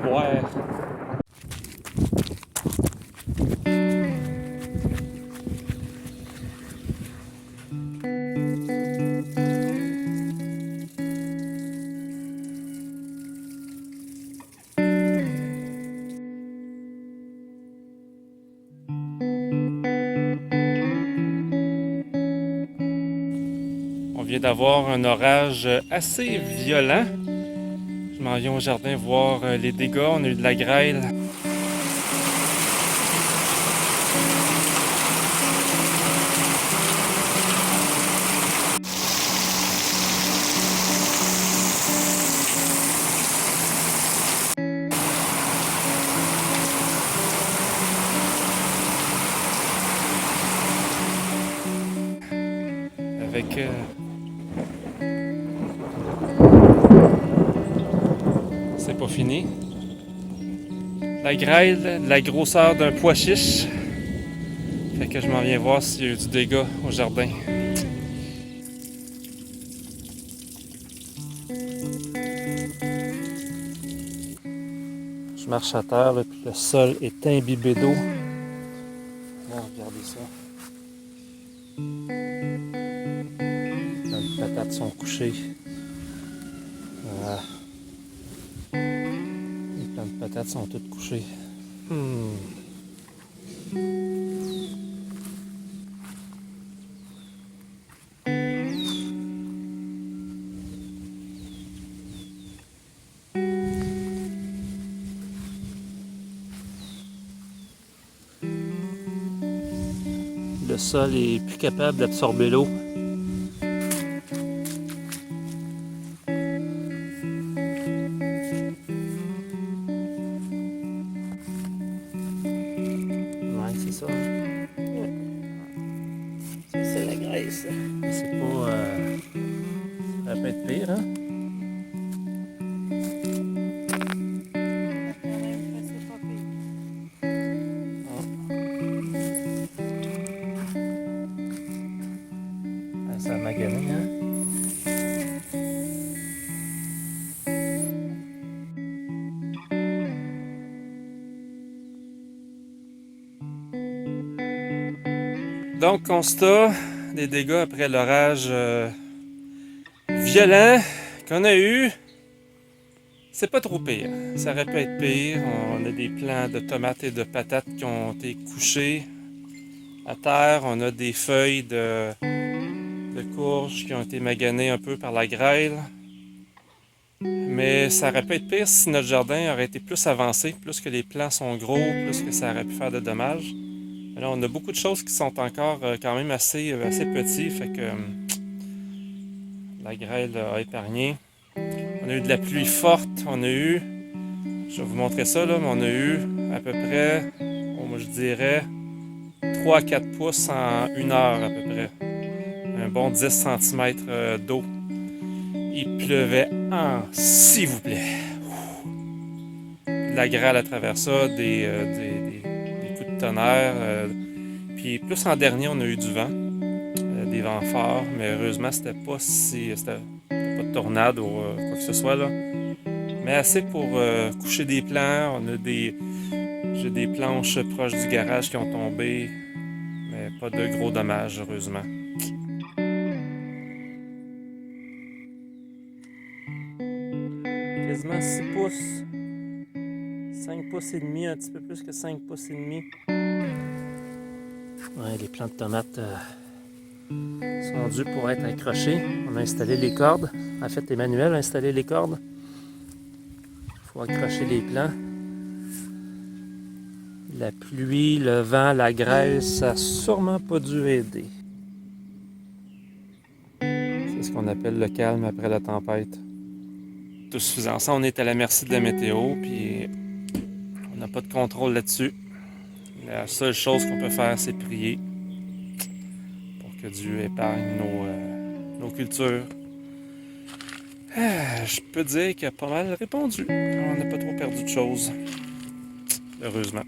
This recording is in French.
voir. On vient d'avoir un orage assez violent. Je m'en viens au jardin voir les dégâts. On a eu de la grêle. Avec c'est pas fini. La grêle, la grosseur d'un pois chiche. Fait que je m'en viens voir s'il y a eu du dégât au jardin. Je marche à terre, là, puis le sol est imbibé d'eau. Regardez ça. Les patates sont couchées. Voilà. Les plantes de patates sont toutes couchées. Le sol est plus capable d'absorber l'eau. Ouais, c'est ça. Ça, c'est la graisse. C'est pas... ça peut être pire, hein? Ça a magané, hein? Donc, constat des dégâts après l'orage violent qu'on a eu. C'est pas trop pire. Ça aurait pu être pire. On a des plants de tomates et de patates qui ont été couchés à terre. On a des feuilles de courges qui ont été maganées un peu par la grêle. Mais ça aurait pu être pire si notre jardin aurait été plus avancé, plus que les plants sont gros, plus que ça aurait pu faire de dommages. Mais là, on a beaucoup de choses qui sont encore quand même assez petits, fait que la grêle a épargné. On a eu de la pluie forte, on a eu, je vais vous montrer ça là, mais on a eu à peu près, moi je dirais, 3 à 4 pouces en 1 heure à peu près. Un bon 10 cm d'eau. Il pleuvait s'il vous plaît. De la grêle à travers ça, des coups de tonnerre. Puis plus en dernier, on a eu du vent, des vents forts, mais heureusement, c'était pas pas de tornade ou quoi que ce soit là. Mais assez pour coucher des plants. J'ai des planches proches du garage qui ont tombé, mais pas de gros dommages, heureusement. Quasiment 6 pouces. 5 pouces et demi, un petit peu plus que 5 pouces et demi. Ouais, les plants de tomates sont dus pour être accrochés. On a installé les cordes. En fait, Emmanuel a installé les cordes. Il faut accrocher les plants. La pluie, le vent, la grêle, ça n'a sûrement pas dû aider. C'est ce qu'on appelle le calme après la tempête. Tout suffisant. Ça, on est à la merci de la météo, puis on n'a pas de contrôle là-dessus. La seule chose qu'on peut faire, c'est prier pour que Dieu épargne nos cultures. Je peux dire qu'il a pas mal répondu. On n'a pas trop perdu de choses. Heureusement.